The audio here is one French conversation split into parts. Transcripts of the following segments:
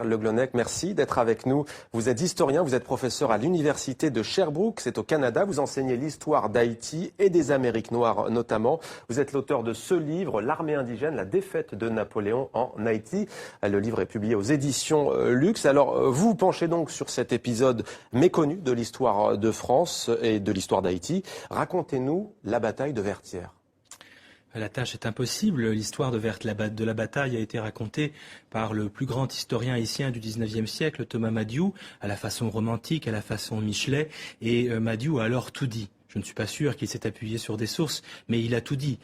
Le Glonec, merci d'être avec nous. Vous êtes historien, vous êtes professeur à l'université de Sherbrooke, c'est au Canada. Vous enseignez l'histoire d'Haïti et des Amériques noires notamment. Vous êtes l'auteur de ce livre, L'armée indigène, la défaite de Napoléon en Haïti. Le livre est publié aux éditions Lux. Alors, vous vous penchez donc sur cet épisode méconnu de l'histoire de France et de l'histoire d'Haïti. Racontez-nous la bataille de Vertières. La tâche est impossible. L'histoire de la bataille a été racontée par le plus grand historien haïtien du XIXe siècle, Thomas Madiou, à la façon romantique, à la façon Michelet. Et Madiou a alors tout dit. Je ne suis pas sûr qu'il s'est appuyé sur des sources, mais il a tout dit.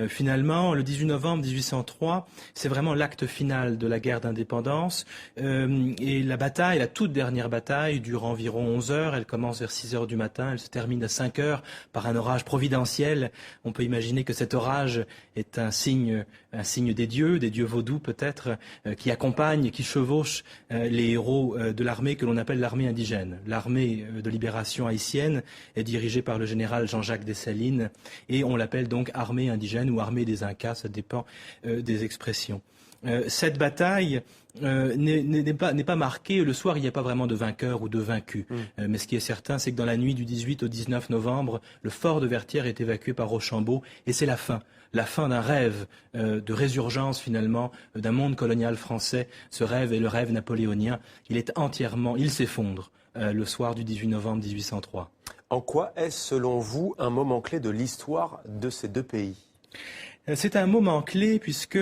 Finalement, le 18 novembre 1803, c'est vraiment l'acte final de la guerre d'indépendance. Et la bataille, la toute dernière bataille, dure environ 11 heures. Elle commence vers 6 heures du matin. Elle se termine à 5 heures par un orage providentiel. On peut imaginer que cet orage est un signe des dieux vaudous peut-être, qui accompagnent, qui chevauchent les héros de l'armée que l'on appelle l'armée indigène. L'armée de libération haïtienne est dirigée par le général Jean-Jacques Dessalines, et on l'appelle donc armée indigène ou armée des Incas, ça dépend des expressions. Cette bataille n'est pas marquée, le soir il n'y a pas vraiment de vainqueur ou de vaincu, mais ce qui est certain c'est que dans la nuit du 18 au 19 novembre, le fort de Vertières est évacué par Rochambeau, et c'est la fin d'un rêve de résurgence finalement d'un monde colonial français. Ce rêve est le rêve napoléonien, il s'effondre le soir du 18 novembre 1803. En quoi est-ce, selon vous, un moment clé de l'histoire de ces deux pays ? C'est un moment clé puisque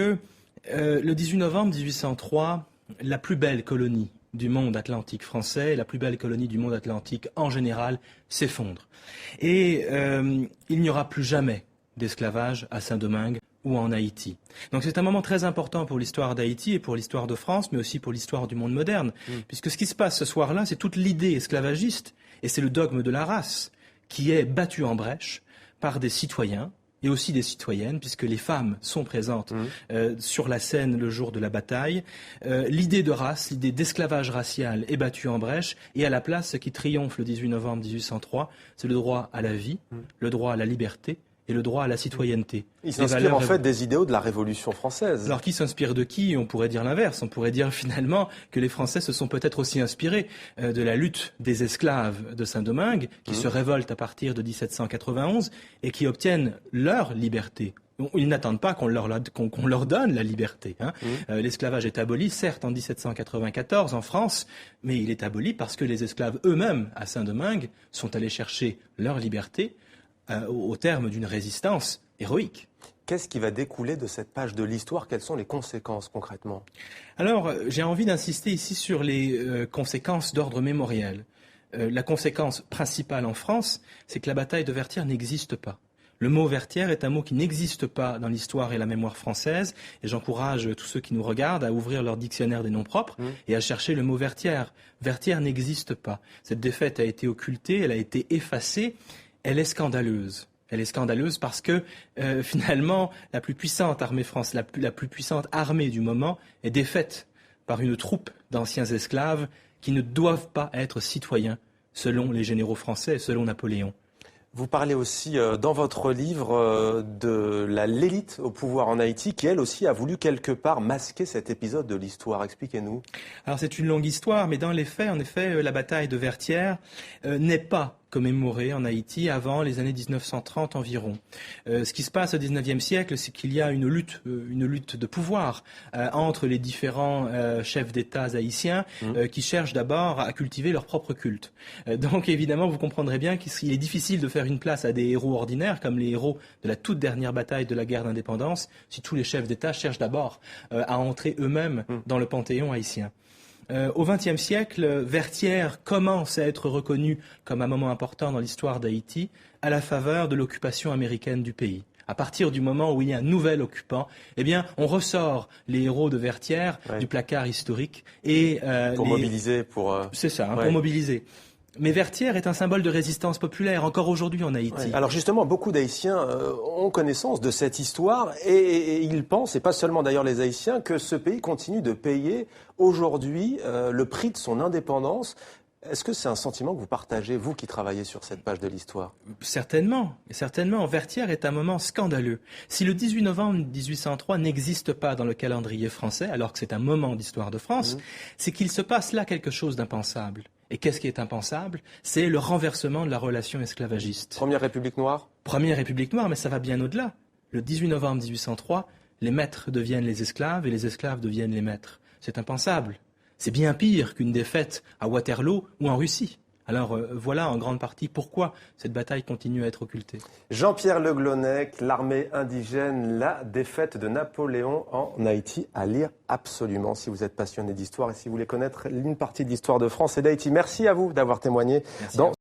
le 18 novembre 1803, la plus belle colonie du monde atlantique français, la plus belle colonie du monde atlantique en général, s'effondre. Et il n'y aura plus jamais d'esclavage à Saint-Domingue ou en Haïti. Donc c'est un moment très important pour l'histoire d'Haïti et pour l'histoire de France, mais aussi pour l'histoire du monde moderne, puisque ce qui se passe ce soir-là, c'est toute l'idée esclavagiste, et c'est le dogme de la race qui est battu en brèche par des citoyens et aussi des citoyennes, puisque les femmes sont présentes sur la scène le jour de la bataille. L'idée de race, l'idée d'esclavage racial est battue en brèche, et à la place, ce qui triomphe le 18 novembre 1803, c'est le droit à la vie, le droit à la liberté, et le droit à la citoyenneté. Il s'inspire en fait des idéaux de la Révolution française. Alors qui s'inspire de qui ? On pourrait dire l'inverse. On pourrait dire finalement que les Français se sont peut-être aussi inspirés de la lutte des esclaves de Saint-Domingue, qui se révoltent à partir de 1791 et qui obtiennent leur liberté. Ils n'attendent pas qu'on leur donne la liberté. L'esclavage est aboli, certes, en 1794 en France, mais il est aboli parce que les esclaves eux-mêmes, à Saint-Domingue, sont allés chercher leur liberté au terme d'une résistance héroïque. Qu'est-ce qui va découler de cette page de l'histoire ? Quelles sont les conséquences concrètement ? Alors, j'ai envie d'insister ici sur les conséquences d'ordre mémoriel. La conséquence principale en France, c'est que la bataille de Vertières n'existe pas. Le mot Vertières est un mot qui n'existe pas dans l'histoire et la mémoire française, et j'encourage tous ceux qui nous regardent à ouvrir leur dictionnaire des noms propres et à chercher le mot Vertières. Vertières n'existe pas. Cette défaite a été occultée, elle a été effacée. Elle est scandaleuse. Elle est scandaleuse parce que finalement, la plus puissante armée du moment est défaite par une troupe d'anciens esclaves qui ne doivent pas être citoyens, selon les généraux français, selon Napoléon. Vous parlez aussi dans votre livre de l'élite au pouvoir en Haïti qui, elle aussi, a voulu quelque part masquer cet épisode de l'histoire. Expliquez-nous. Alors c'est une longue histoire, mais dans les faits, en effet, la bataille de Vertières n'est pas commémorée en Haïti avant les années 1930 environ. Ce qui se passe au XIXe siècle, c'est qu'il y a une lutte de pouvoir entre les différents chefs d'État haïtiens qui cherchent d'abord à cultiver leur propre culte. Donc évidemment, vous comprendrez bien qu'il est difficile de faire une place à des héros ordinaires comme les héros de la toute dernière bataille de la guerre d'indépendance si tous les chefs d'État cherchent d'abord à entrer eux-mêmes dans le panthéon haïtien. Au XXe siècle, Vertières commence à être reconnu comme un moment important dans l'histoire d'Haïti à la faveur de l'occupation américaine du pays. À partir du moment où il y a un nouvel occupant, eh bien, on ressort les héros de Vertières du placard historique et mobiliser c'est ça, pour mobiliser. Mais Vertières est un symbole de résistance populaire, encore aujourd'hui en Haïti. Alors justement, beaucoup d'Haïtiens ont connaissance de cette histoire et ils pensent, et pas seulement d'ailleurs les Haïtiens, que ce pays continue de payer aujourd'hui le prix de son indépendance. Est-ce que c'est un sentiment que vous partagez, vous qui travaillez sur cette page de l'histoire? Certainement, certainement. Vertières est un moment scandaleux. Si le 18 novembre 1803 n'existe pas dans le calendrier français, alors que c'est un moment d'histoire de France, c'est qu'il se passe là quelque chose d'impensable. Et qu'est-ce qui est impensable? C'est le renversement de la relation esclavagiste. Première République noire? Première République noire, mais ça va bien au-delà. Le 18 novembre 1803, les maîtres deviennent les esclaves et les esclaves deviennent les maîtres. C'est impensable. C'est bien pire qu'une défaite à Waterloo ou en Russie. Alors voilà en grande partie pourquoi cette bataille continue à être occultée. Jean-Pierre Le Glonec, l'armée indigène, la défaite de Napoléon en Haïti, à lire absolument si vous êtes passionné d'histoire et si vous voulez connaître une partie de l'histoire de France et d'Haïti. Merci à vous d'avoir témoigné dans